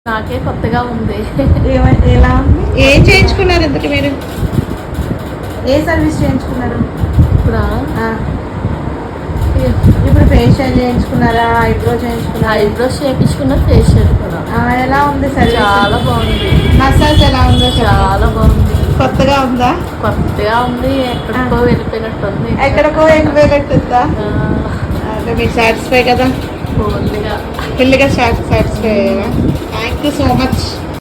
నాకే కొత్తగా ఉంది. ఎలా ఉంది? ఏం చేయించుకున్నారు ఇంతకు మీరు? ఏ సర్వీస్ చేయించుకున్నారు? ఇప్పుడు ఇప్పుడు ఫేషియల్ చేయించుకున్నారా? ఐబ్రో చేయించుకున్నారా? ఐబ్రోస్ చేయించుకున్న, ఫేషియల్ కూడా. ఎలా ఉంది సర్వీస్? చాలా బాగుంది. మసాజ్ ఎలా ఉందో? చాలా బాగుంది. కొత్తగా ఉందా? కొత్తగా ఉంది. ఎక్కడికో వెళ్ళిపోయినట్టుంది. ఎక్కడికో వెళ్ళిపోయినట్టుందా? అంటే మీరు సాటిస్ఫై కదా? ఫుల్గా satisfy. Thank you so much.